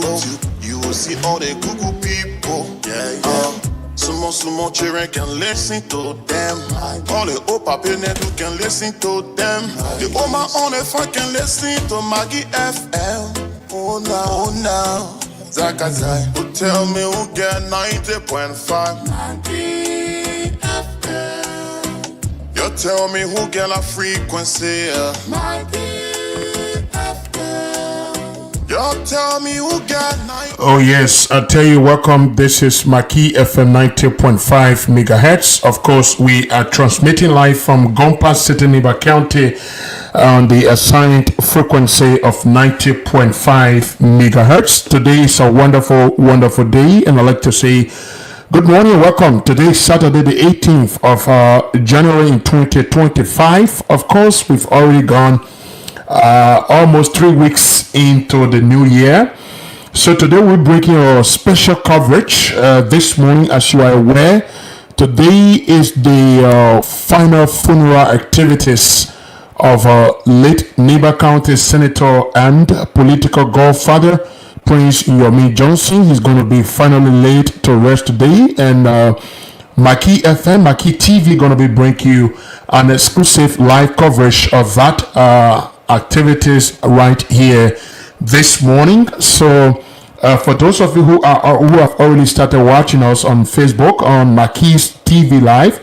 people. You will see all the Google people. Sumo children can listen to them. All the old papi who can listen to them. The Oma on the phone can listen to Maggie FM. Oh now. Zakazai, who tell me who get 90.5 Maggie FM. You tell me who get a frequency. Maggie FM. You tell me who get 90. Oh yes, I tell you, welcome. This is Maggie FM 90.5 megahertz. Of course, we are transmitting live from Ganta City, Niba County, on the assigned frequency of 90.5 megahertz. Today is a wonderful day, and I'd like to say good morning, welcome. Today is Saturday, the 18th of January in 2025. Of course, we've already gone almost 3 weeks into the new year. So today we're breaking our special coverage this morning. As you are aware, today is the final funeral activities of late Niba County Senator and political godfather Prince Yormie Johnson. He's going to be finally laid to rest today, and Maggie FM, Maggie TV going to be bringing you an exclusive live coverage of that activities right here this morning. So for those of you who have already started watching us on Facebook on Maggie's TV Live,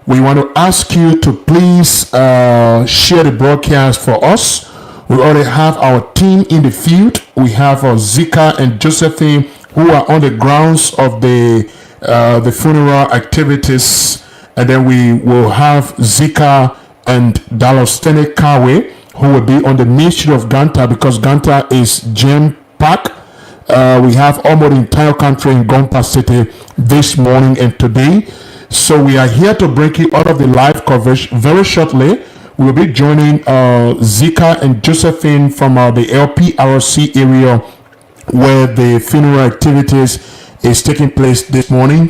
we want to ask you to please share the broadcast for us. We already have our team in the field. We have Zika and Josephine who are on the grounds of the funeral activities, and then we will have Zika and Dallas Kawe who will be on the Ministry of Ganta, because Ganta is jam-packed. We have almost the entire country in Ganta City this morning and today. So we are here to break you out of the live coverage. Very shortly, we will be joining Zika and Josephine from the LPRC area where the funeral activities is taking place this morning.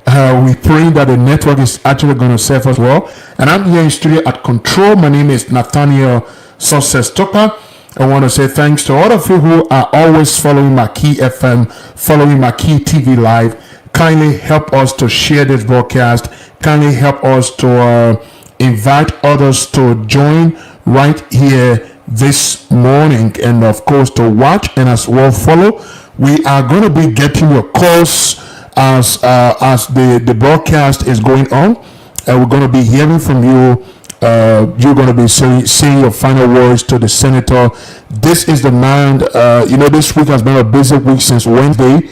We pray that the network is actually going to serve us well. And I'm here in studio at Control. My name is Nathaniel Success Topper. I want to say thanks to all of you who are always following Maggie FM, following Maggie TV Live. Kindly help us to share this broadcast. Kindly help us to invite others to join right here this morning, and of course to watch and as well follow. We are going to be getting your calls as the broadcast is going on, and we're going to be hearing from you. You're going to be saying your final words to the senator. This is the man. This week has been a busy week since Wednesday.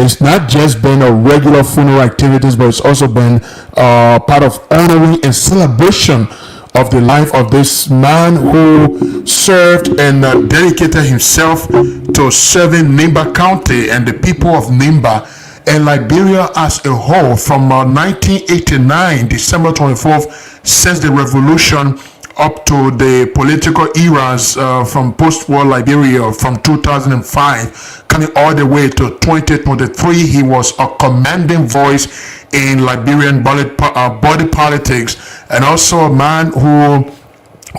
It's not just been a regular funeral activities, but it's also been part of honoring and celebration of the life of this man who served and dedicated himself to serving Niba County and the people of Niba and Liberia as a whole from 1989, December 24th, since the revolution, up to the political eras from post-war Liberia from 2005, coming all the way to 2023. He was a commanding voice in Liberian body politics, and also a man who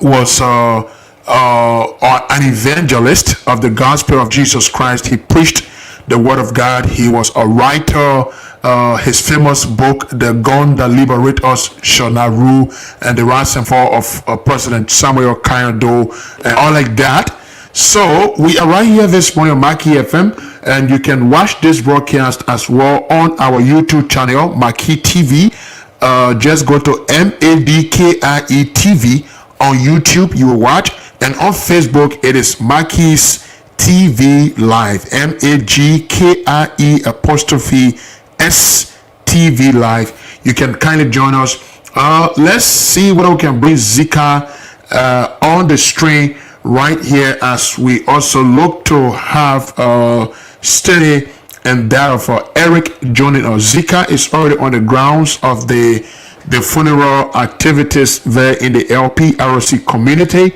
was an evangelist of the gospel of Jesus Christ. He preached the word of God. He was a writer. His famous book, The Gun That Liberate Us Shall Not Rule, and the rise and fall of President Samuel Kayado, and all like that. So we are right here this morning on Maggie FM, and you can watch this broadcast as well on our YouTube channel, Maggie TV. Just go to MADKIE TV on YouTube. You will watch, and on Facebook it is Maggie's TV Live, MAGKIE apostrophe STV Live. You can kindly join us. Let's see what we can bring Zika on the stream right here, as we also look to have Steady and that of Eric joining us. Zika is already on the grounds of the funeral activities there in the LPRC community,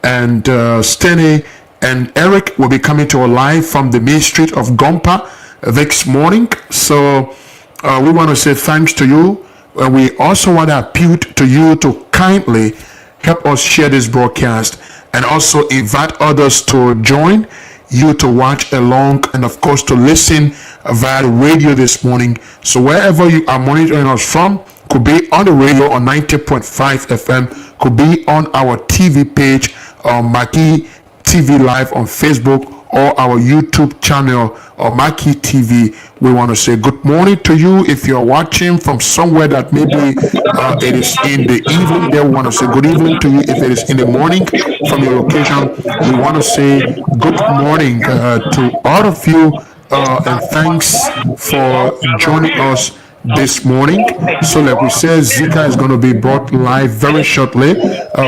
and Steady and Eric will be coming to us live from the main street of Gompa this morning. So we want to say thanks to you, and we also want to appeal to you to kindly help us share this broadcast and also invite others to join you to watch along and, of course, to listen via the radio this morning. So wherever you are monitoring us from, could be on the radio on 90.5 FM, could be on our TV page on Maki TV Live on Facebook, or our YouTube channel or Maki TV. We want to say good morning to you. If you're watching from somewhere that maybe it is in the evening, there we want to say good evening to you. If it is in the morning from your location, we want to say good morning to all of you, and thanks for joining us this morning. So like we said, Zika is going to be brought live very shortly.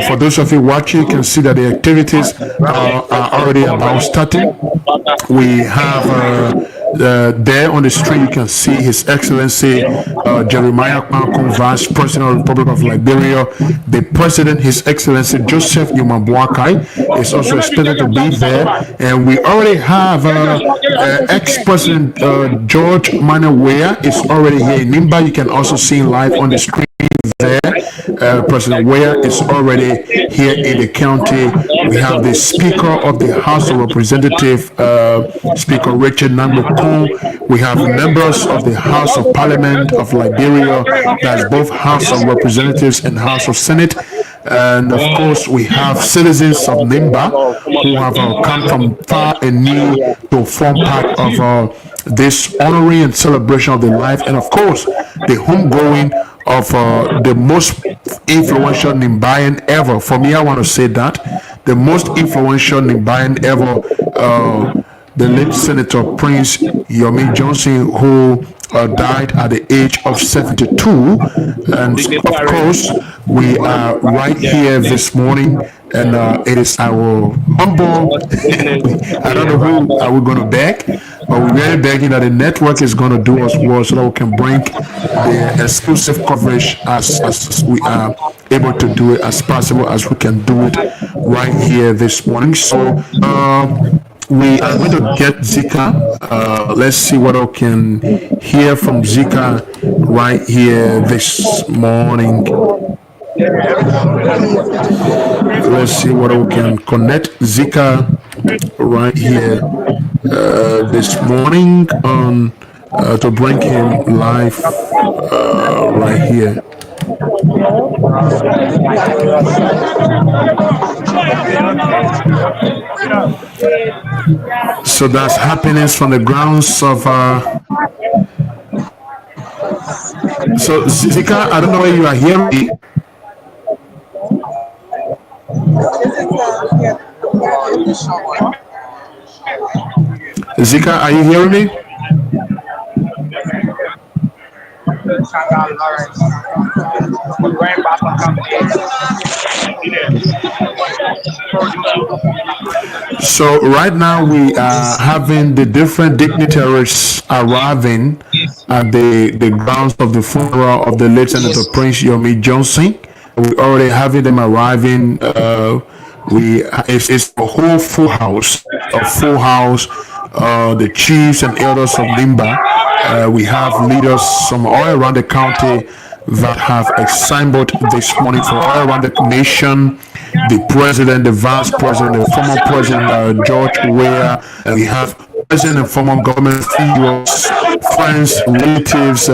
For those of you watching, you can see that the activities are already about starting. We have there on the screen, you can see His Excellency Jeremiah Kwankun, Vice President of the Republic of Liberia. The President, His Excellency Joseph Yumabwakai, is also expected to be there. And we already have ex-President George Manawea is already here in Nimba. You can also see him live on the screen there. President Weah is already here in the county. We have the Speaker of the House of Representatives, Speaker Richard Nambokon. We have members of the House of Parliament of Liberia, that's both House of Representatives and House of Senate. And of course, we have citizens of Nimba who have come from far and near to form part of this honoring and celebration of the life, and of course, the homegoing of the most influential Nimbayan ever. For me, I want to say that the most influential Nimbayan ever, the late Senator Prince Yormie Johnson, who died at the age of 72. And of course, we are right here this morning, and it is our humble. I don't know who are we going to beg, but we're really begging that the network is going to do us well so that we can bring the exclusive coverage as we are able to do it, as possible as we can do it right here this morning. So we are going to get Zika. Let's see what I can hear from Zika right here this morning. Let's see what we can connect Zika right here this morning on to bring him live right here. So that's happiness from the grounds of so Zika, I don't know where you are hearing me. Zika, are you hearing me? So right now we are having the different dignitaries arriving at the grounds of the funeral of the late Senator Prince Yormie Johnson. We already having them arriving. It's a whole full house, the chiefs and elders of Nimba. We have leaders from all around the county that have assembled this morning from all around the nation. The president, the vice president, the former president George Weah. We have president and former government officials, friends, relatives,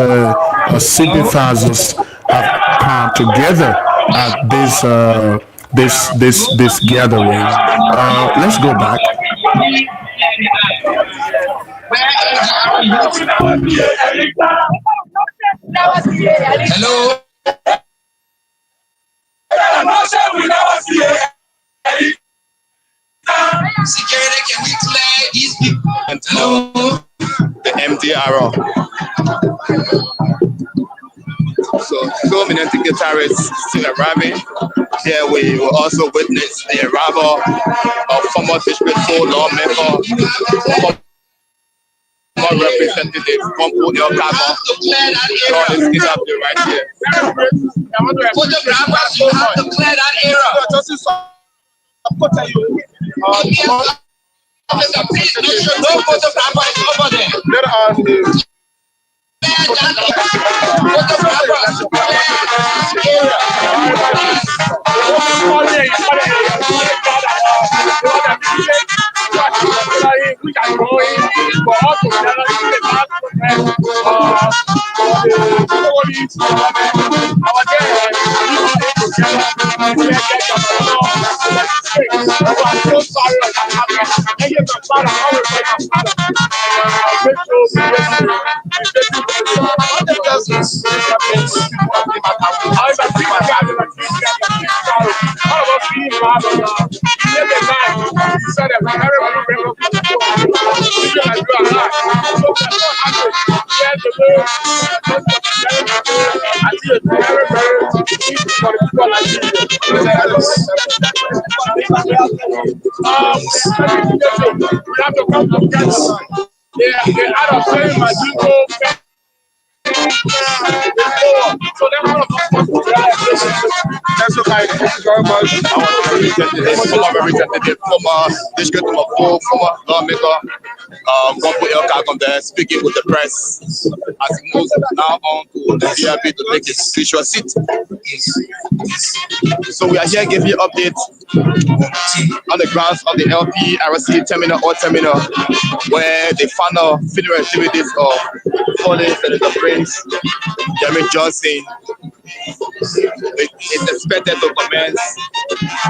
sympathizers have come together at this gathering. Let's go back. Hello. Security, can we clear these people? Hello. The MDRO. So many dignitaries still arriving. Here we will also witness the arrival of former disrespectful lawmaker, former representative from Odeokama. God is in up there right here. Photographers, you have to clear that area. Please make sure no photographer is over there. Photographers, which are growing for us to gather in the last protest for the police government. Our day, people together, and we get I'm so sorry that happened. I get my father, I always like my father. Make sure we get you. What the best is I think people are gathering like this, sorry. All of us being mad on the night. He said that everybody bring up the phone. We feel like you are alive. So that's what happened. Yeah, the way I see it very, very easy for the people like you. We have to come together. They out of playing my jingle. So then all of us come together. That's okay. Thank you very much. I want to representative from district number 4, former lawmaker, Gompo Elka come there speaking with the press as he moves now on to the VIP to take his visual seat. So we are here giving you updates on the grounds of the LP RC terminal or terminal where the final funeral activities of fallen Senator Prince Yormie Johnson is expected to commence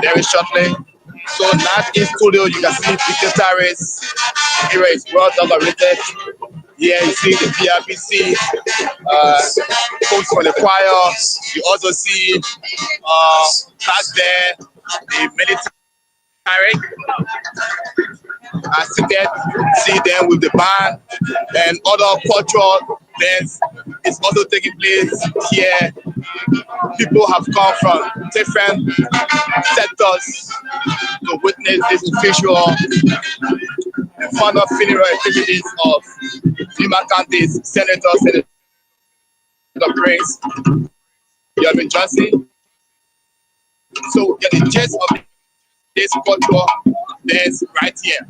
very shortly. So now in studio you can see the guitarist. Here is well decorated. Here you see the PRPC, folks from the choir. You also see back there the military. I see them with the band and other cultural events is also taking place here. People have come from different sectors to witness this official final funeral activities of Lima County's Senator Prince Yormie Johnson. So get the gist of this cultural dance right here.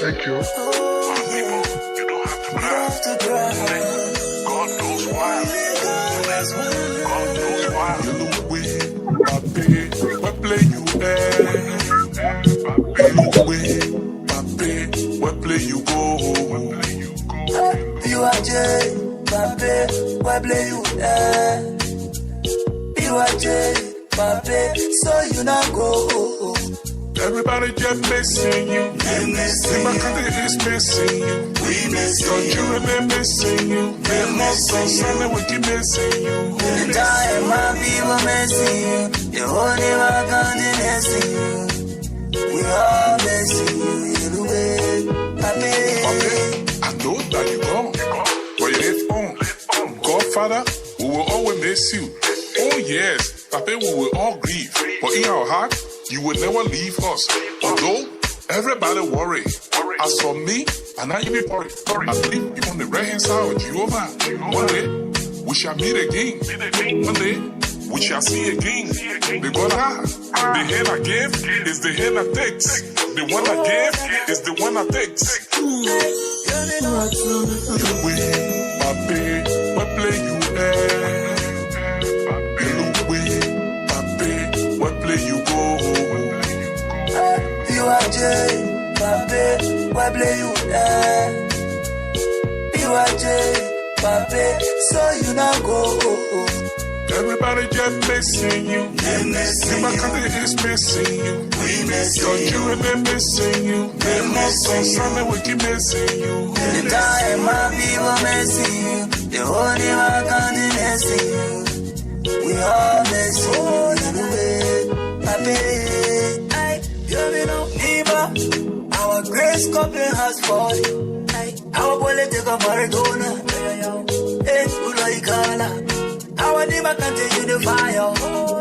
Thank you. So you not go. Everybody just missing you. My country is missing you. We miss you. Your children are missing you. Their most on Sunday we keep missing you. The time my people missing you. Your whole neighbor country missing you. We all missing you. I know that you gone, but you live on. Godfather, we will always miss you. Oh yes, Papa, we will all grieve, but in our heart, you will never leave us. Although Everybody worry. As for me, and now you be worried. I believe you on the right hand side of Jehovah. One day, we shall meet again. One day, we shall see again. Because the hand I gave is the hand I takes. The one I gave is the one I takes. What play you at? What play you go? BYJ, Pape, why play you there? BYJ, Pape, so you not go. Everybody just missing you. My country is missing you. Your children missing you. On Sunday we keep missing you. The time my people missing you. The whole day my country missing you. We all missing you. Pape, our grace company has fallen. Our political Maradona. Hey, Uloikala. Our neighbor continue the fire.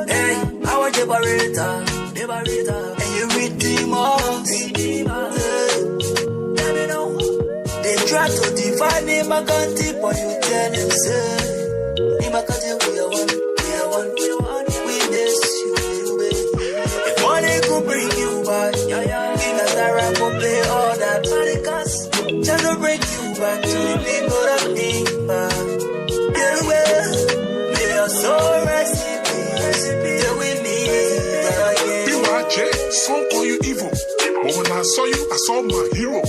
Hey, our liberator. And you redeem us. They try to divide neighbor country, but you tell them, say, neighbor country, we are one. We miss you. If money could bring you back, Tara will pay all that money cost. Just to bring you back to the people of Nimba. Get away, may your soul rest in peace. Get with me, BYJ, some call you evil. But when I saw you, I saw my hero.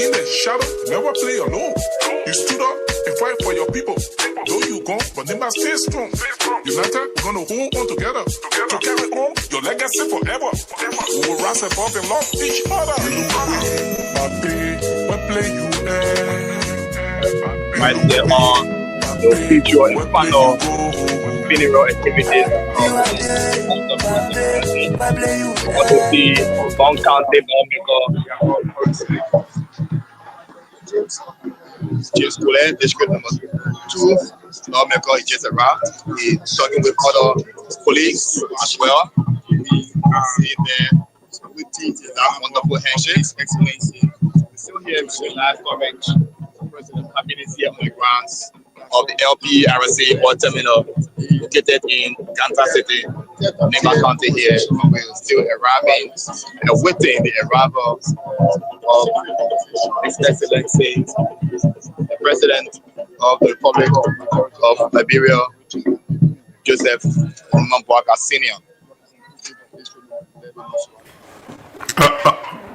In the shadow, never play alone. You stood up and fight for your people. Though you gone, but they must stay strong. United, we're gonna hold on together. To carry on your legacy forever. We will rise above and love each other. What play you Right there on the feature and panel funeral activities. Also see Long County lawmaker James Coulet, district number 2. Lawmaker he just arrived. He's talking with other colleagues as well. We see there that wonderful handshakes, Excellency. We're still here with live coverage. President Kabila is here on the grounds of the LPRC Oil Terminal located in Ganta City, Nimba County here. We're still arriving and awaiting the arrival of His Excellency, the President of the Republic of Liberia, Joseph Mbwaka Sr.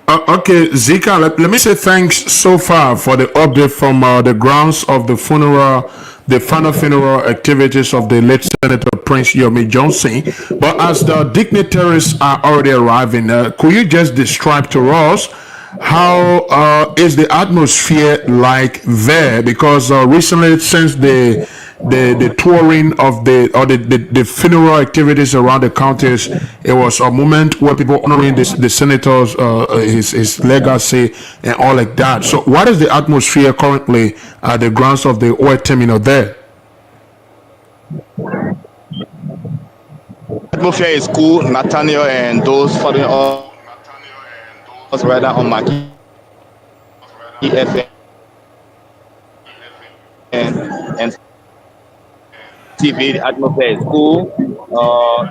Okay, Zika, let me say thanks so far for the update from the grounds of the funeral, the final funeral activities of the late Senator Prince Yormie Johnson. But as the dignitaries are already arriving, could you just describe to us how is the atmosphere like there? Because recently, since the touring of the funeral activities around the counties, it was a moment where people honoring the senators, his legacy and all like that. So what is the atmosphere currently at the grounds of the oil terminal there? Atmosphere is cool. Nathaniel and those following us rather on my EFN and TV. The atmosphere is cool.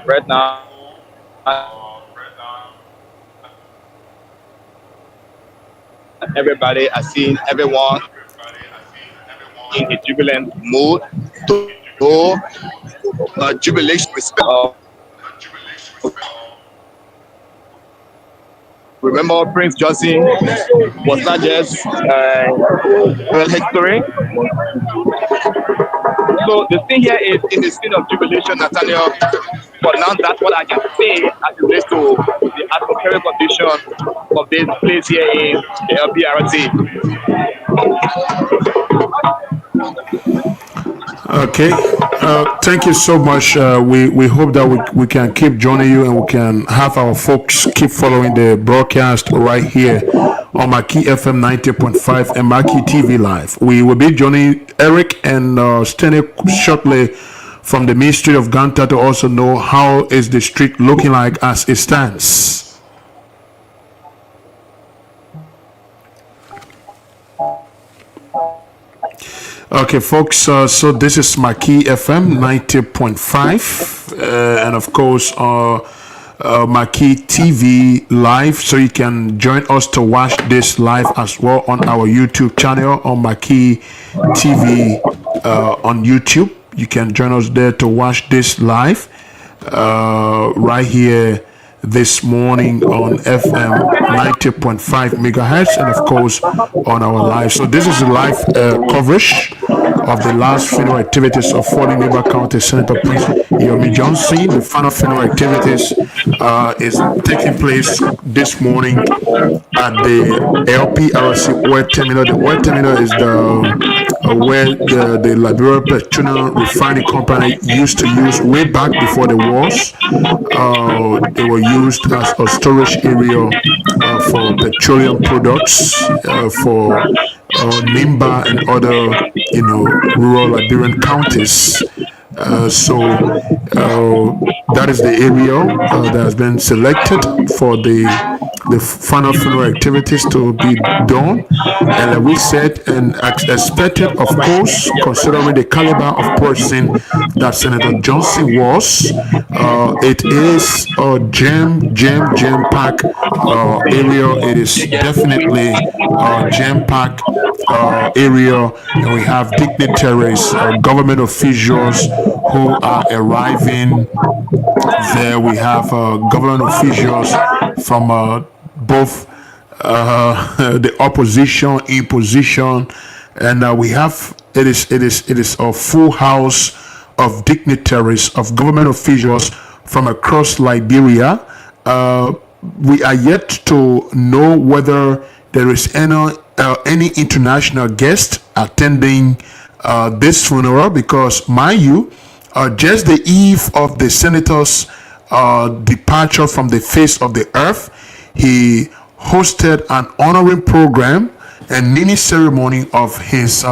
Right now, everybody, I seen everyone in a jubilant mood to jubilation respect. Remember, Prince Johnson was not just real history. So the thing here is in the scene of jubilation, Nathaniel. But now that's what I can say as it relates to the atmospheric condition of this place here in the LPRT. Okay, thank you so much. We hope that we can keep joining you and we can have our folks keep following the broadcast right here on Maki FM 90.5 and Maki TV Live. We will be joining Eric and Steny shortly from the Ministry of Ganta to also know how is the street looking like as it stands. Okay, folks. So this is Marquee FM 90.5, and of course, Marquee TV live. So you can join us to watch this live as well on our YouTube channel on Marquee TV on YouTube. You can join us there to watch this live right here this morning on FM 90.5 megahertz, and of course on our live. So this is a live coverage of the last funeral activities of Falling Neighbor County Senator Prince Yormie Johnson. The final funeral activities is taking place this morning at the LPRC oil terminal. The oil terminal is where the Liberia Petroleum Refining Company used to use way back before the wars. They were used as a storage area for petroleum products for Nimba and other, rural Liberian counties. So that is the area that has been selected for the final funeral activities to be done. And like we said and expected, of course, considering the caliber of person that Senator Johnson was, it is a jam-packed area. It is definitely a jam-packed area, and we have dignitaries, government officials who are arriving there. We have government officials from both the opposition, opposition, and we have it is a full house of dignitaries, of government officials from across Liberia. We are yet to know whether there is any international guest attending this funeral, because, mind you, just the eve of the senator's departure from the face of the earth, he hosted an honoring program and mini ceremony of his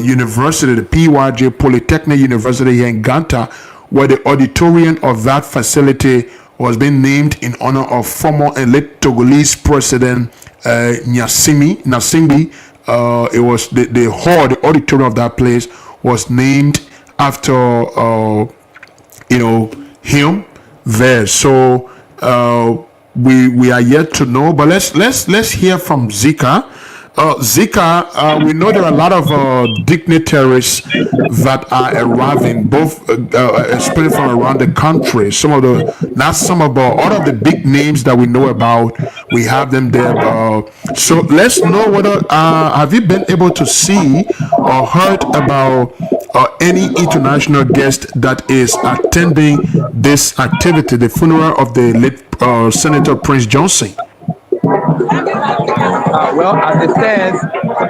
university, the PYJ Polytechnic University here in Ganta, where the auditorium of that facility was being named in honor of former and late Togolese President Nasimbi. It was the hall, the auditorium of that place was named after him there. So we are yet to know, but let's hear from Zika. Zika, we know there are a lot of dignitaries that are arriving, both especially from around the country. All of the big names that we know about, we have them there. So let's know whether have you been able to see or heard about any international guest that is attending this activity, the funeral of the late Senator Prince Johnson? Well, as it says,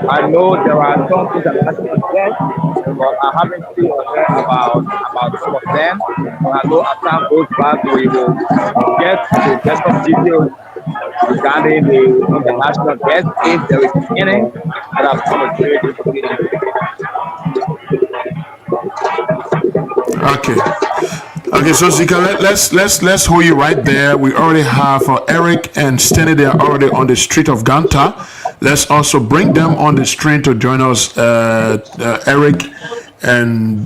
I know there are some international guests, but I haven't seen or heard about some of them. But I know as time goes by, we will get some details regarding the international guests, if there is any that have come to this meeting. Okay, so Zika, let's hold you right there. We already have Eric and Stanley. They are already on the street of Ganta. Let's also bring them on the street to join us. Eric and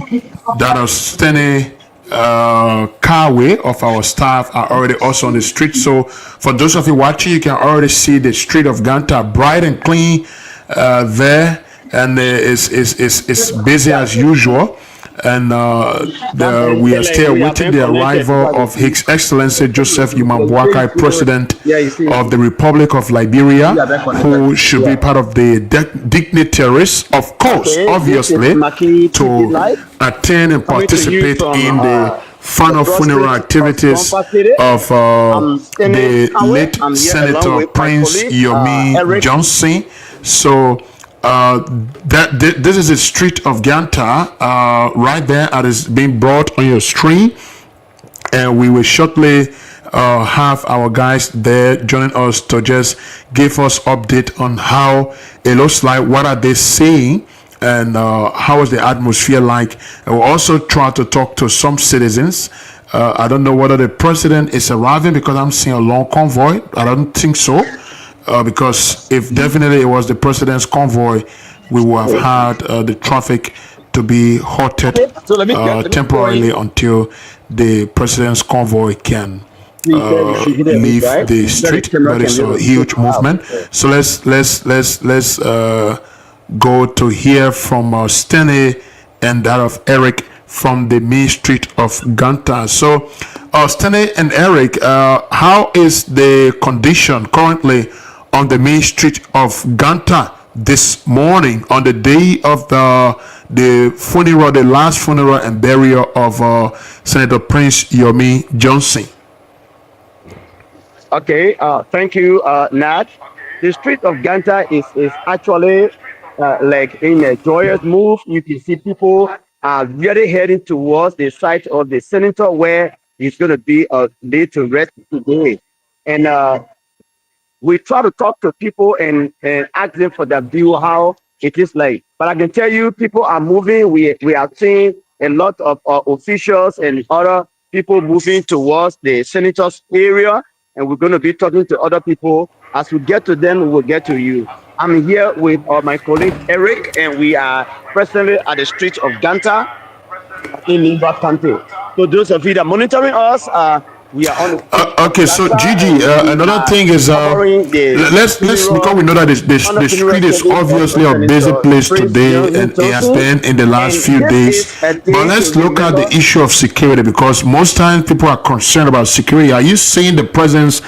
Dada Stanley Carway of our staff are already also on the street. So for those of you watching, you can already see the street of Ganta bright and clean there, and it's busy as usual. And we are still awaiting the arrival of His Excellency Joseph Yumambuakai, President of the Republic of Liberia, who should be part of the dignitaries, of course, obviously, to attend and participate in the final funeral activitis of the late Senator Prince Yormie Johnson. So this is the street of Ganta, right there, and is being brought on your screen, and we will shortly have our guys there joining us to just give us update on how it looks like, what are they saying, and how is the atmosphere like. And we'll also try to talk to some citizens. I don't know whether the president is arriving, because I'm seeing a long convoy. I don't think so. because if definitely it was the president's convoy, we would have had the traffic to be halted So let me tell temporarily you, until the president's convoy can you said you should hear me, leave right? the So the street. camera But can it's hear a me. huge movement. So let's go to hear from Steny and that of Eric from the main street of Ganta. So, Steny and Eric, how is the condition currently on the main street of Ganta this morning on the day of the funeral, the last funeral and burial of Senator Prince Yormie Johnson? Okay, thank you, Nat. The street of Ganta is actually like in a joyous move. You can see people are really heading towards the site of the senator where he's going to be laid to rest today. And we try to talk to people and ask them for their view how it is like. But I can tell you, people are moving. We are seeing a lot of officials and other people moving towards the senator's area, and we're going to be talking to other people. As we get to them, we will get to you. I'm here with my colleague Eric, and we are presently at the street of Ganta in Nimba County. So those of you that are monitoring us, we are on the street of Okay, so Ganta, Gigi, and we another are thing is covering the let's because we funeral know that on the the funeral street is service obviously of a busy Senator place Prince today and Johnson it has Johnson. been in the last And few this days. is a But day let's to look at the remember. issue of security because most times people are concerned about security. Are you seeing the presence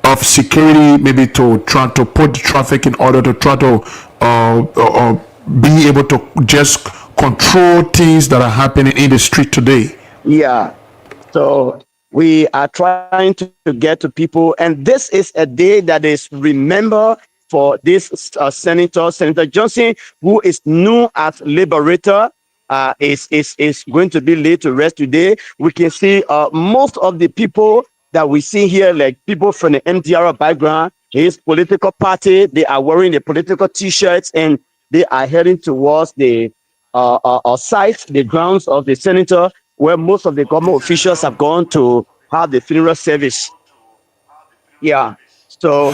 of security maybe to try to put the traffic in order to try to be able to just control things that are happening in the street today? Yeah. So we are trying to get to people, and this is a day that is remember for this Senator Johnson, who is known as Liberator. Is going to be laid to rest today. We can see most of the people that we see here, like people from the MDR background, his political party, they are wearing the political T-shirts and they are heading towards the site, the grounds of the senator, where most of the government officials have gone to have the funeral service. Yeah. So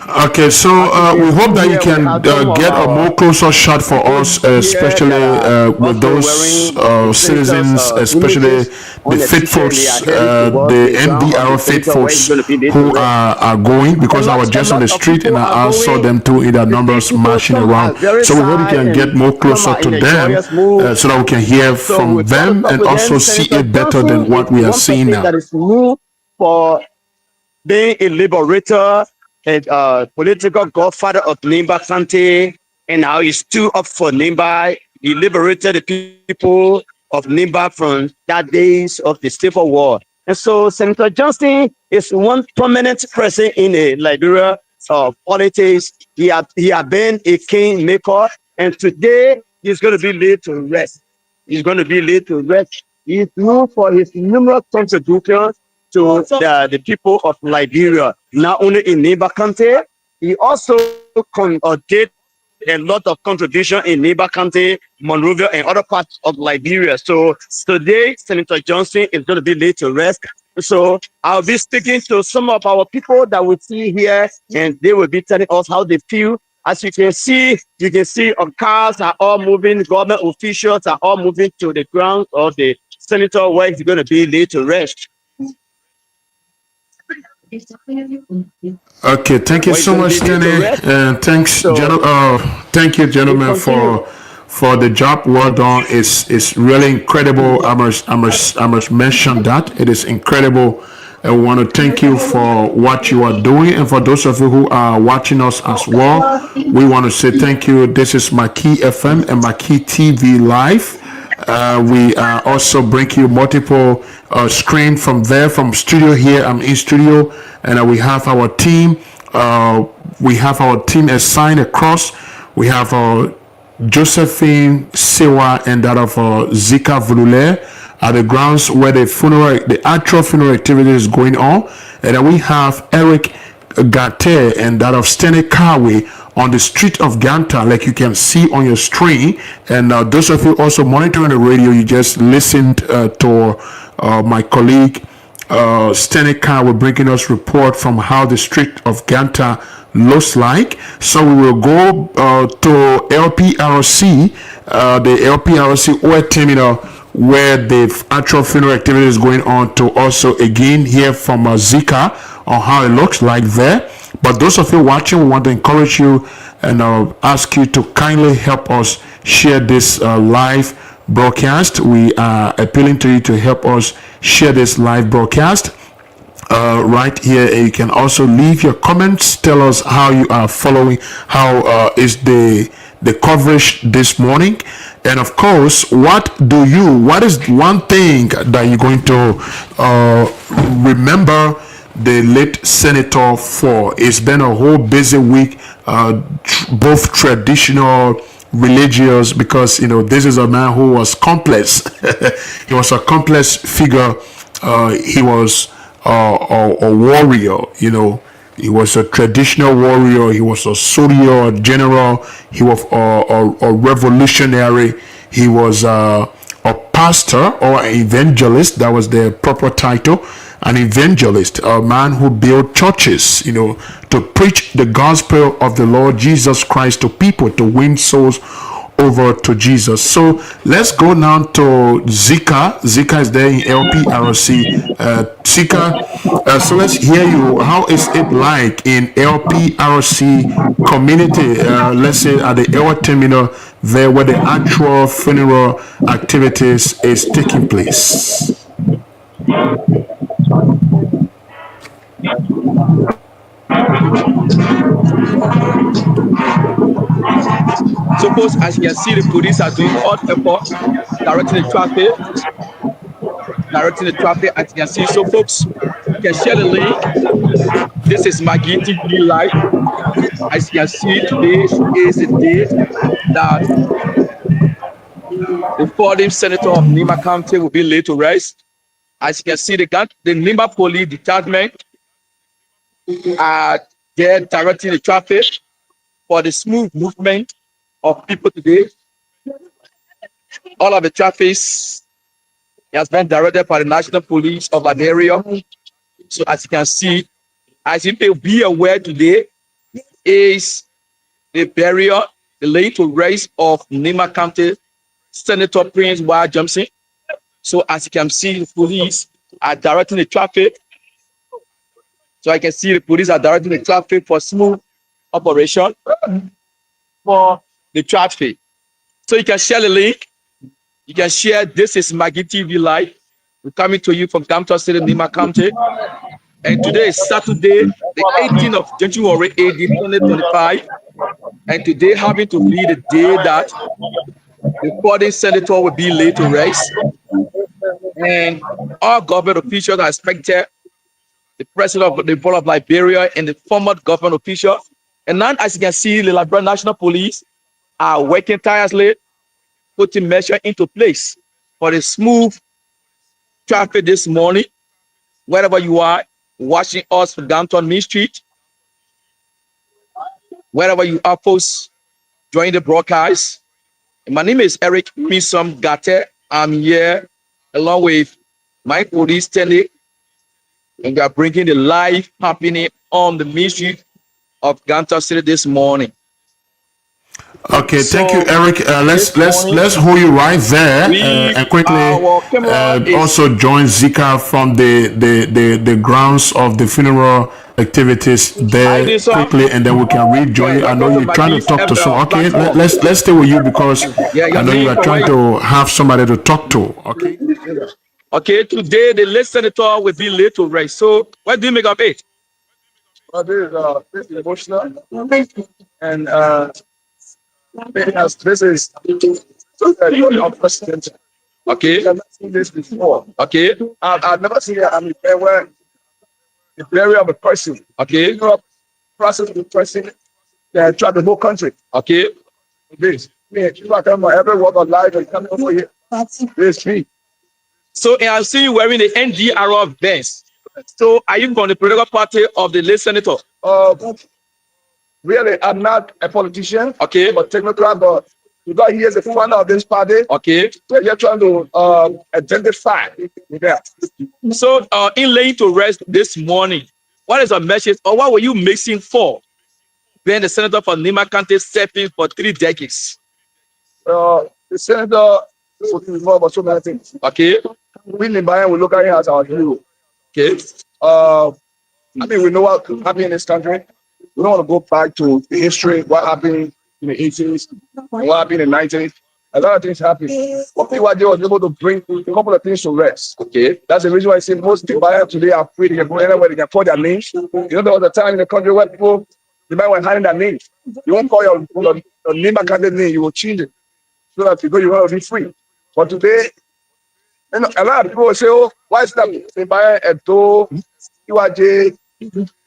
Okay, so as you we can hope see that you here, we can have some of get a more our closer shot for people us, here especially that are with also those wearing the senator's citizens, especially images the on the t-shirt. They are faithfuls, heading towards the the ground of MDR the senator where he's faithfuls going to be laid to who rest. are going because I was A just on lot the of street and people are I saw going. them too in their You see numbers people, marching some are around. very So we hope we sad can get and more some closer are to in a them joyous mood. so that we can hear So we from try to them talk and with them. also see Senator it better than Johnson is what we are one seeing person now. that is known for being a liberator and political godfather of Nimba County, and how he stood up for Nimba. He liberated the people of Nimba from that days of the Civil War. And so Senator Johnson is one prominent person in the Liberia politics. He had been a kingmaker, and today he's going to be laid to rest. He's going to be laid to rest. He's known for his numerous contributions to the people of Liberia, not only in Neighbor County, he also did a lot of contribution in Neighbor County, Monrovia, and other parts of Liberia. So today, Senator Johnson is going to be laid to rest. So I'll be speaking to some of our people that we see here, and they will be telling us how they feel. As you can see cars are all moving, government officials are all moving to the grounds of the senator where he's going to be laid to rest. Okay, thank you Where he's so going to much, be laid to Steny, rest. and So thank you, we gentlemen, continue. for the job well done. It's really incredible. I must mention that it is incredible. I want to thank you for what you are doing, and for those of you who are watching us as well, we want to say thank you. This is Marquee FM and Marquee TV Live. We also bring you multiple screen from there, from studio here. I'm in studio, and we have our team. Assigned across. We have Josephine Sewa and that of Zika Vulule at the grounds where the actual funeral activity is going on. And then we have Eric Gante and that of Steny Kawe on the street of Ganta, like you can see on your screen. And those of you also monitoring the radio, you just listened to my colleague Stenica will bringing us report from how the street of Ganta looks like. So we will go to LPRC, the LPRC Oil Terminal, where the actual funeral activity is going on, to also again hear from Zika on how it looks like there. But those of you watching, we want to encourage you and ask you to kindly help us share this live broadcast. We are appealing to you to help us share this live broadcast. Right here, you can also leave your comments. Tell us how you are following, how is the coverage this morning, and of course, what is one thing that you're going to remember the late senator for? It's been a whole busy week, both traditional, religious, because this is a man who was complex. He was a complex figure. He was a warrior. He was a traditional warrior. He was a soldier, a general. He was a revolutionary. He was a pastor or an evangelist. That was the proper title. An evangelist, a man who built churches, to preach the gospel of the Lord Jesus Christ to people, to win souls over to Jesus. So let's go now to Zika. Zika is there in LPRC. Zika, so let's hear you. How is it like in LPRC community? Let's say at the air terminal there, where the actual funeral activities is taking place. Suppose, as you can see, the police are doing all efforts directing the traffic, as you can see. So folks, you can share the link. This is Maggie TV Live. As you can see, today is the day that the 14th senator of Nimba County will be laid to rest. As you can see, the Nimba Police Detachment are there directing the traffic for the smooth movement of people today. All of the traffic has been directed by the National Police of Liberia. So as you can see, as you may be aware, today is the burial, the laying to rest of Nimba County Senator Prince Y. Johnson. So as you can see, the police are directing the traffic. So I can see the police are directing the traffic for smooth operation for the traffic. So you can share the link. You can share. This is Maggie TV Live. We're coming to you from Ganta City, Nimba County. And today is Saturday, the 18th of January, AD 2025. And today having to be the day that the 14th senator will be laid to rest. And all government officials are expected, the president of the Republic of Liberia and the former government official. And now, as you can see, the Liberian National Police are working tirelessly, putting measures into place for the smooth traffic this morning. Wherever you are watching us from downtown Main Street, wherever you are, folks, join the broadcast. My name is Eric Misom Ganta. I'm here along with my police Telly, and we are bringing the live happening on the Main Street of Ganta City this morning. Okay, thank you, Eric. Let's hold you right there and quickly also join Zika from the grounds of the funeral activities there quickly, and then we can rejoin you. I know you're trying to talk to someone. Okay, let's stay with you because I know you are trying to have somebody to talk to. Okay. Okay, today the late senator will be laid to rest. So what do you make of it? This is emotional, and this is unprecedented. Okay. I've never seen this before. Okay. I've never seen it. Where the burial of a person. Okay. Process of the person that tried the whole country. Okay. This. People are coming from every walk of life and coming over here. This me. So I see you wearing the NDR vest. So are you from the political party of the late senator? Really, I'm not a politician. Okay. I'm a technocrat, but because he is the founder of this party. Okay. So you're trying to identify with that. So, in laying to rest this morning, what is your message, or what were you missing for being the senator for Nima County serving for 3 decades? The senator was involved about so many things. Okay. We in Bayern, we look at him as our hero. Okay. I mean, we know what happened in this country. We don't want to go back to the history, what happened in the 80s, what happened in the 90s. A lot of things happened. But PYJ was able to bring a couple of things to rest. Okay. That's the reason why I say most people today are free. They can go anywhere, they can call their names. You know, there was a time in the country where people, the man were hiding their names. You won't call your name and candidate name, you will change it. So that you want to be free. But today, you know, a lot of people will say, oh, why is that they buy a door, PYJ,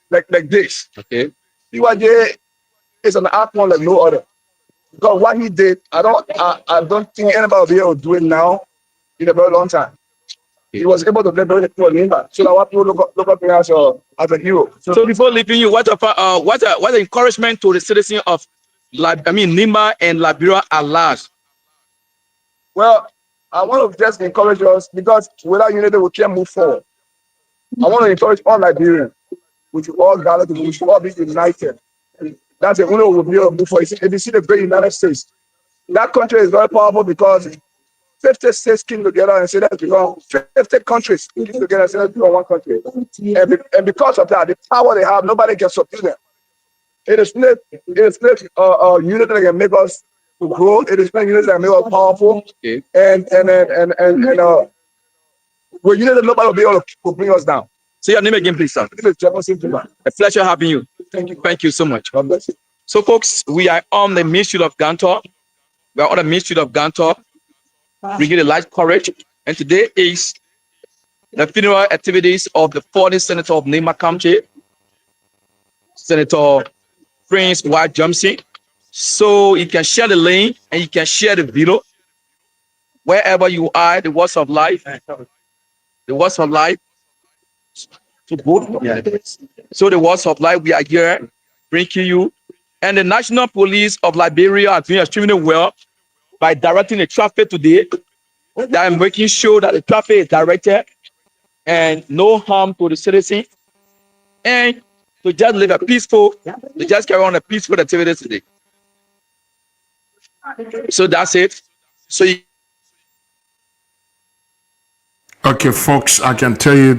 like this? Okay. PYJ is an icon like no other. Because what he did, I don't think anybody will be able to do it now in a very long time. He was able to liberate the people in England. So now what people look up to him as a hero. So before leaving you, what encouragement to the citizens of Nima and Liberia at large? Well, I want to just encourage us because without unity we can't move forward. I want to encourage all Liberians. We should all gather together. We should all be united. That's the only way we'll be able to move forward. If you see the great United States, that country is very powerful because 50 states came together and said let's become 50 countries came together and said let's become one country. And because of that, the power they have, nobody can subdue them. It is not unity that can make us to grow. It is not unity that can make us powerful. Okay. And we're united, nobody will be able to bring us down. Say your name again, please, sir. A pleasure having you. Thank you. Thank you so much. God bless you. So, folks, we are on the main street of Ganta. We are on the main street of Ganta, bringing the light courage. And today is the funeral activities of the 40th Senator of Nima County, Senator Prince White Johnson. So you can share the link and you can share the video wherever you are. The words of life, the words of life. To both. Yeah. So the words of life, we are here bringing you, and the National Police of Liberia are doing extremely well by directing the traffic today. They are making sure that the traffic is directed and no harm to the citizen, and to just live a peaceful, to just carry on a peaceful activity today. So that's it. So Okay, folks, I can tell you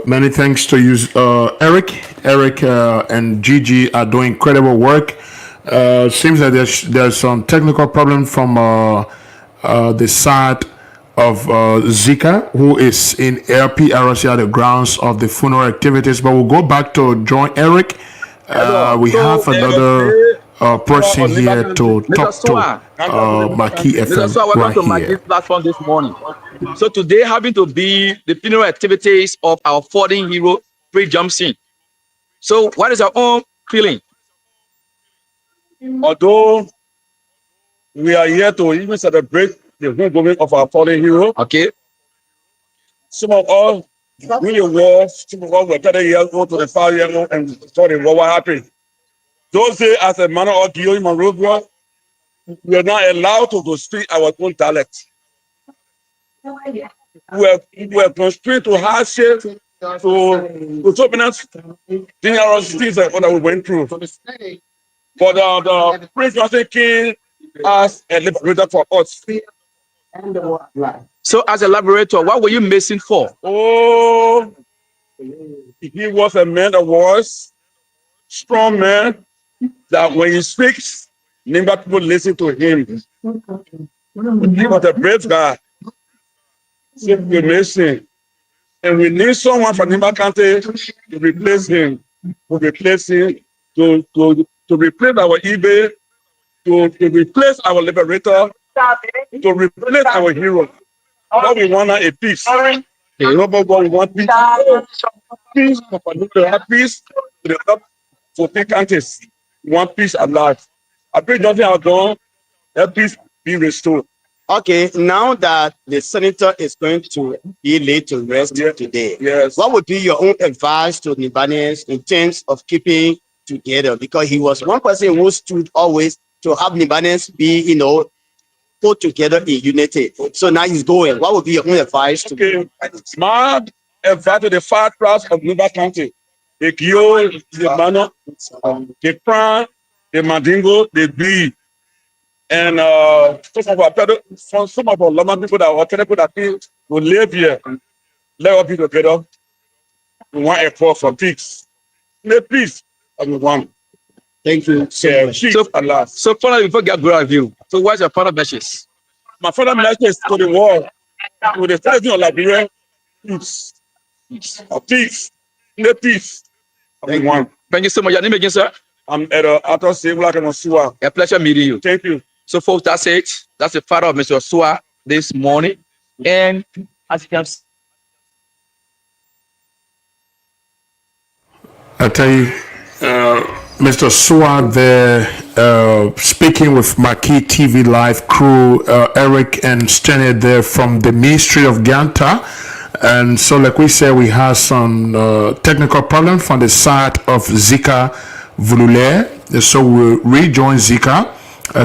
many thanks to you, Eric. Eric and Gigi are doing incredible work. Seems that there's some technical problem from the side of Zika, who is in LPRC at the grounds of the funeral activities. But we'll go back to join Eric. We have another person here to talk to Marquee FM right here. Platform this morning. So today having to be the funeral activities of our fallen hero, Prince Johnson. So what is your own feeling? Although we are here to even celebrate the homegoing of our fallen hero. Okay. Some of us, when you war, some of us were 30 years old to the 5 years old and saw the war happened. Those days, as a manner of Guillaume Monrovia, we are not allowed to speak our own dialect. We were constrained to hardship, to so many dangerous things that we went through. But the Prince Johnson came as a liberator for us. So as a liberator, what were you missing for? Oh, he was a man of words, strong man, that when he speaks, Nimba people listen to him. He was a brave guy. Simple nation. And we need someone from Nimba County to replace him. To replace him, to replace our eBay, to replace our liberator, to replace our hero. What we want a peace. Nobody want peace. Peace, peace to the top 14 counties. We want peace at large. I pray nothing has done, that peace be restored. Okay, now that the senator is going to be laid to rest today, yes, what would be your own advice to Libanese in terms of keeping together? Because he was one person who stood always to have Libanese be, put together in unity. So now he's going. What would be your own advice to Okay, my advice to the 5 tribes of Nimba County: the Kio, the Mano, the Kran, the Mandingo, the Bee, and some of our Lama people that are people that will live here. Let us be together. We want a call for peace. Make peace, everyone. Thank you so much. Peace at last. So, Father, before God go of you, so what's your father message? My father message to the world, to the president of Liberia: peace, peace, make peace, everyone. Thank you so much. Your name again, sir? I'm at Arthur Black and Osua. A pleasure meeting you. Thank you. So, folks, that's it. That's the father of Mr. Osua this morning. And as you can see, I tell you, Mr. Suwa there, speaking with Marquee TV Live crew, Eric and Steny there from the Ministry of Ganta. And so, like we said, we had some technical problem from the side of Zika Vulule. So we'll rejoin Zika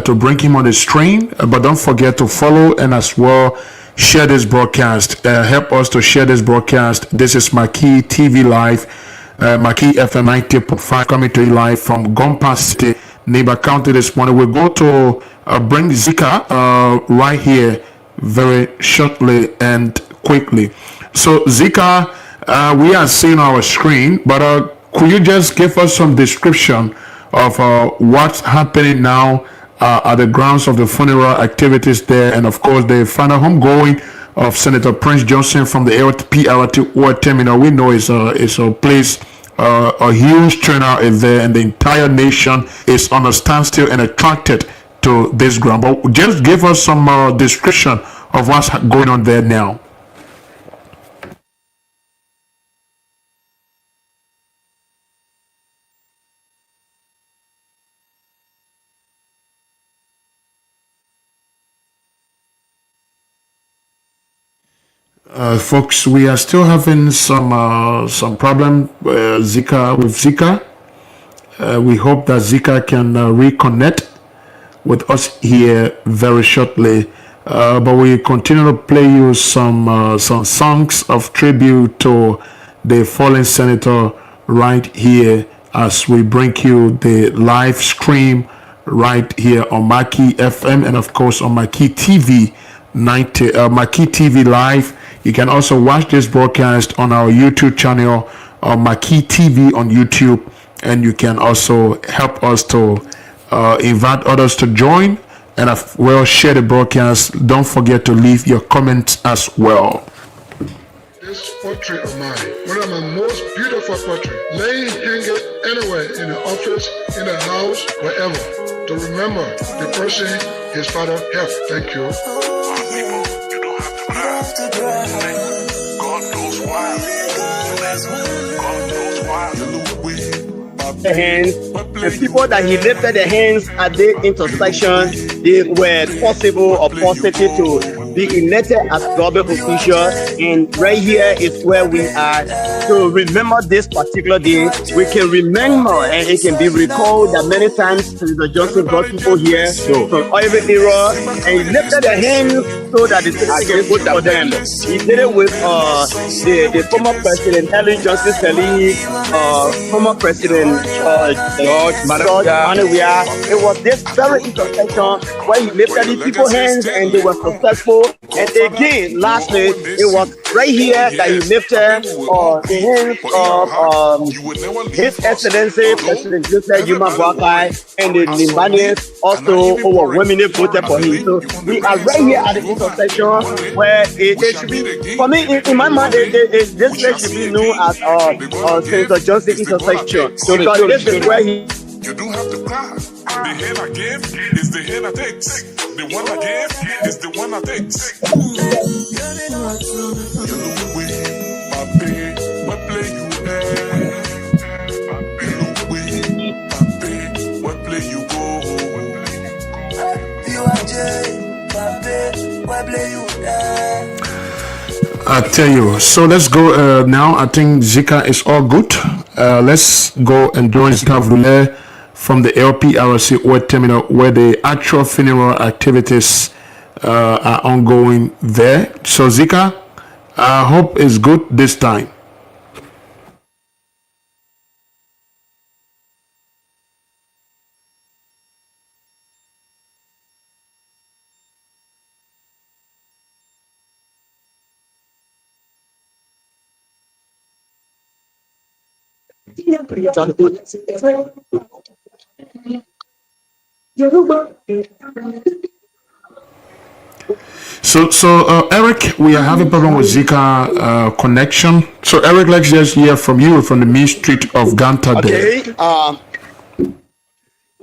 to bring him on the stream. But don't forget to follow and as well share this broadcast. Help us to share this broadcast. This is Marquee TV Live. Marquee FM 90.5 coming to you live from Gompa City, Neighbor County this morning. We'll go to bring Zika right here very shortly and quickly. So Zika, we are seeing our screen, but could you just give us some description of what's happening now at the grounds of the funeral activities there, and of course the final homegoing of Senator Prince Johnson from the LPRT War Terminal? We know it's a place, a huge turnout is there, and the entire nation is on a standstill and attracted to this ground. But just give us some description of what's going on there now. Folks, we are still having some problem with Zika. We hope that Zika can reconnect with us here very shortly. But we continue to play you some songs of tribute to the fallen senator right here as we bring you the live stream right here on Marquee FM and of course on Marquee TV 90 Marquee TV Live. You can also watch this broadcast on our YouTube channel, Marquee TV on YouTube, and you can also help us to invite others to join and as well share the broadcast. Don't forget to leave your comments as well. This portrait of mine, one of my most beautiful portraits, laying hanging anywhere in the office, in the house, wherever, to remember the person his father helped. Thank you. God knows why. God knows why. The hands, the people that he lifted the hands at the intersection, they were possible or positive to be elected as government officials. And right here is where we are to remember this particular day. We can remember and it can be recalled that many times Senator Johnson brought people here from every era and he lifted their hands so that the citizens can vote for them. He did it with the former president Ellen Johnson Sirleaf, former president George Manawia. It was this very intersection where he lifted the people's hands and they were successful. And again, lastly, it was right here that he lifted the hands of His Excellency President Joseph Yuma Boakai, and the Limbanians also overwhelmingly voted for him. So we are right here at the intersection where it should be, for me, in my mind, this place should be known as Senator Johnson intersection. Because this is where he. You don't have to cry. The hand I give is the hand I take. The one I give is the one I take. You look away, my baby, what play you at? You look away, my baby, what play you go? You are Jay, my baby, what play you at? I tell you, so let's go now. I think Zika is all good. Let's go and join Zika Vulule from the LPRC War Terminal where the actual funeral activities are ongoing there. So Zika, I hope it's good this time. So Eric, we are having a problem with Zika connection. So Eric, let's just hear from you from the main street of Ganta there. Okay.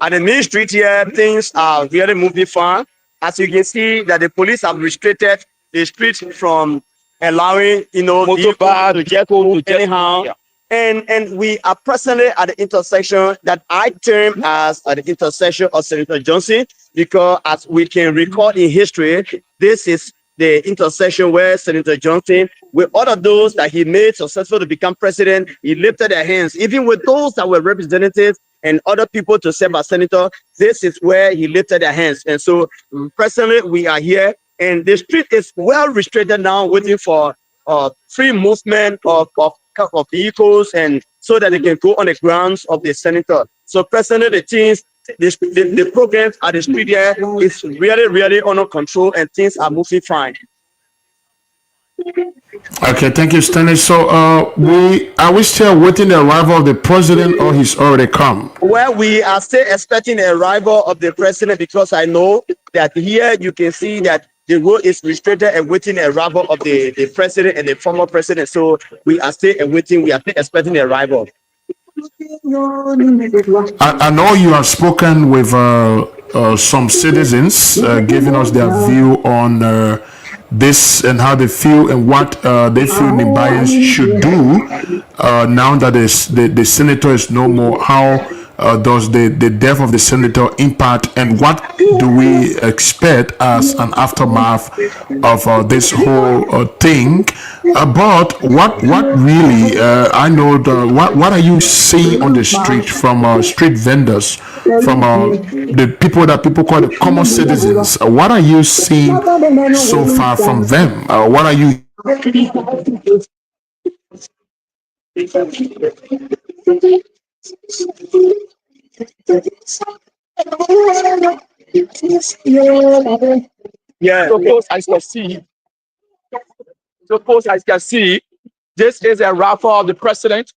At the main street here, things are really moving fast. As you can see, that the police have restricted the street from allowing, Motorbike to just move anyhow. And we are presently at the intersection that I term as at the intersection of Senator Johnson, because as we can recall in history, this is the intersection where Senator Johnson, with all of those that he made successful to become president, he lifted their hands. Even with those that were representatives and other people to serve as senator, this is where he lifted their hands. And so presently we are here, and the street is well restricted now, waiting for free movement of vehicles, and so that they can go on the grounds of the senator. So presently the things, the programs at the street here is really under control, and things are moving fine. Okay, thank you, Stanley. So are we still waiting the arrival of the president, or he's already come? Well, we are still expecting the arrival of the president, because I know that here you can see that the road is restricted and waiting the arrival of the president and the former president. So we are still waiting. We are still expecting the arrival. I know you have spoken with some citizens, giving us their view on this and how they feel and what they feel Nimbayans should do now that the senator is no more. How does the death of the senator impact, and what do we expect as an aftermath of this whole thing? But what really I know what are you seeing on the street from street vendors, from the people that people call the common citizens? What are you seeing so far from them? What are you? Yeah. Suppose as you can see, this is a raffle of the president.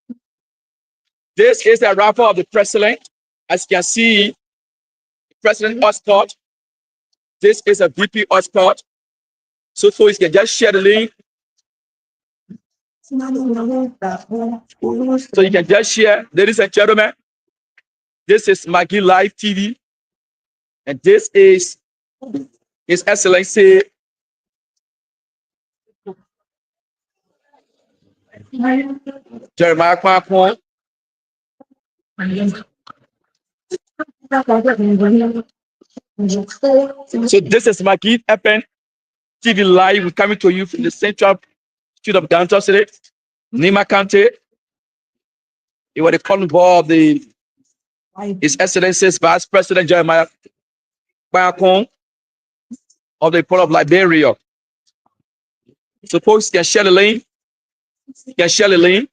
This is a raffle of the president. As you can see, President Oscott. This is a VP Oscott. So you can just share the link. So you can just share, ladies and gentlemen. This is Maggie Live TV, and this is His Excellency Jeremiah Kwakwan. So this is Maggie FM TV Live. We're coming to you from the central street of Ganta City, Nima County. It was the convoy of His Excellency's Vice President Jeremiah Kwakwan of the Republic of Liberia. Suppose you can share the link. You can share the link.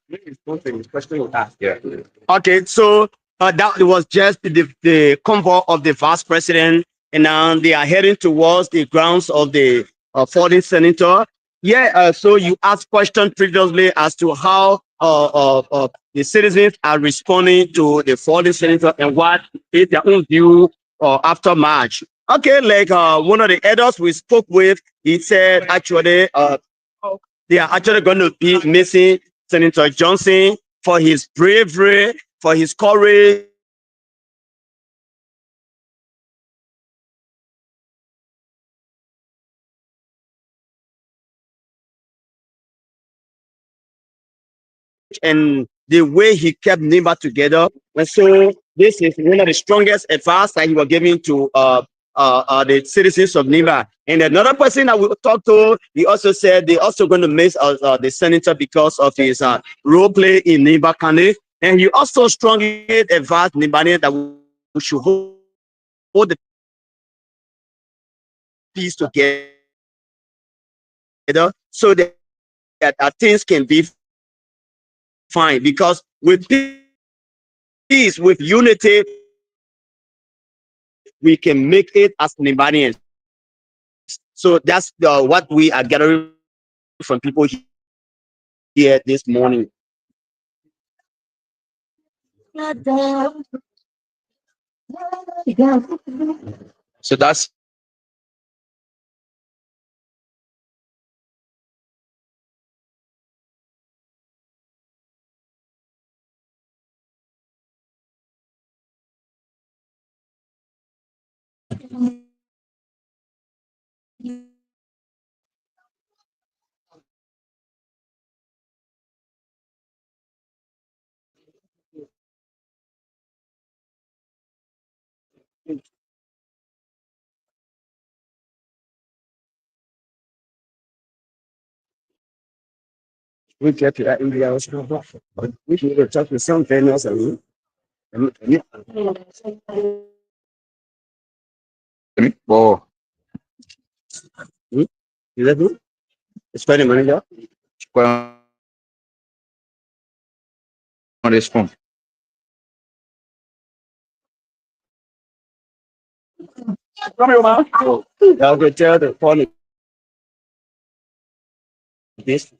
Okay, so that was just the convoy of the vice president, and now they are heading towards the grounds of the fallen senator. Yeah, so you asked question previously as to how the citizens are responding to the fallen senator and what is their own view after March. Okay, like one of the elders we spoke with, he said actually they are actually going to be missing Senator Johnson for his bravery, for his courage, and the way he kept Nimba together. And so this is one of the strongest advice that he was giving to the citizens of Nimba. And another person that we talked to, he also said they also going to miss the senator because of his role play in Nimba County. And he also strongly advised Nimbanians that we should hold the peace together so that things can be fine. Because with peace, with unity, we can make it as Nimbanians. So that's what we are gathering from people here this morning. So that's We get to that India also. We need to talk with some vendors and oh, is that good? It's funny money there. on this phone. I'll go tell the phone this.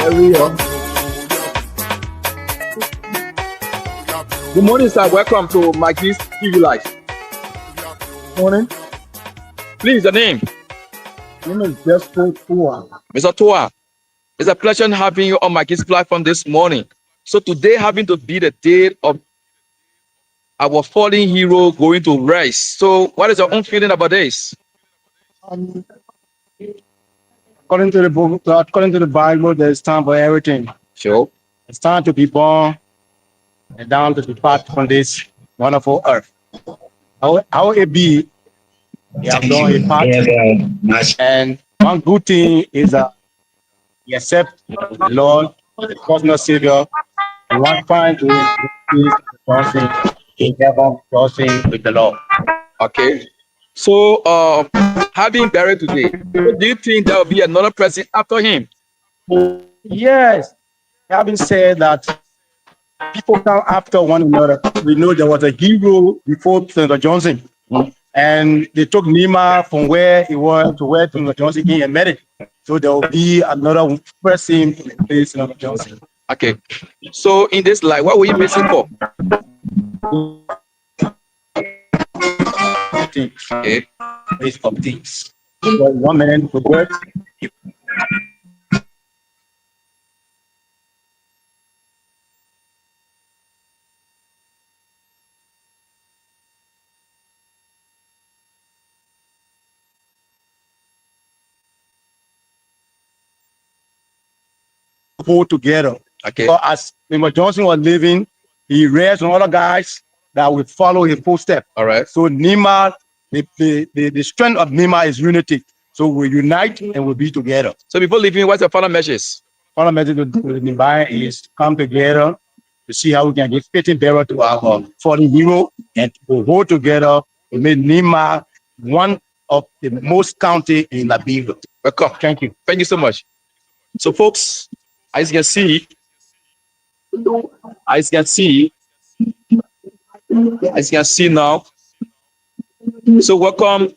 Area. Good morning, sir. Welcome to Maggie's TV Live. Morning. Please, the name. My name is Jespo Tua. Mr. Toa, it's a pleasure having you on Maggie's platform this morning. So today having to be the day of our fallen hero going to rest. So what is your own feeling about this? According to the book, according to the Bible, there's time for everything. Sure. It's time to be born and down to depart from this wonderful earth. How it be, you have done a part. And one good thing is that you accept the Lord, the personal Savior, and one fine to is crossing in heaven, crossing with the Lord. Okay. So having buried today, do you think there will be another person after him? Yes, having said that, people come after one another. We know there was a hero before Senator Johnson, and they took Nima from where he was to where Senator Johnson came and met it. So there will be another person in the place of Senator Johnson. Okay. So in this life, what were you missing for? Okay. Place of things. So one man could work. Hold together. Okay. Because as Senator Johnson was living, he raised some other guys that would follow his footsteps. All right. So Nima, the strength of Nima is unity. So we unite and we'll be together. So before leaving, what's your final message? Final message to Nima is come together to see how we can give fitting bearer to our fallen hero and we'll hold together to make Nima one of the most county in Liberia. Welcome. Thank you. Thank you so much. So folks, as you can see, now. So welcome.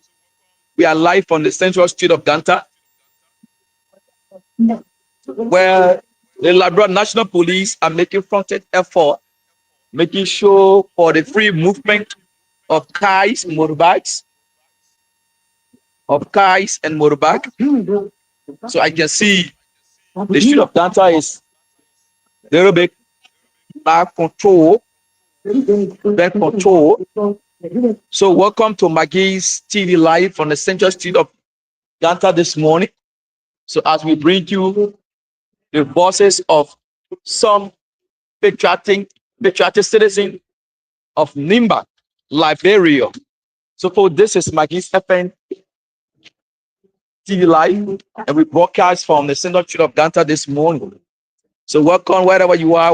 We are live on the central street of Ganta, where the Liberia National Police are making fronted effort, making sure for the free movement of cars, motorbikes, and motorbike. So I can see the street of Ganta is a little bit back control. So welcome to Maggie's TV Live from the central street of Ganta this morning. So as we bring you the voices of some patriotic citizens of Nimba, Liberia. So for this is Maggie's FM TV Live, and we broadcast from the central street of Ganta this morning. So welcome wherever you are,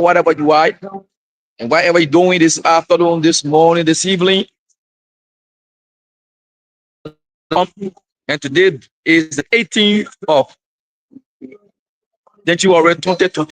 and whatever you're doing this afternoon, this morning, this evening. And today is the 18th of January 2020.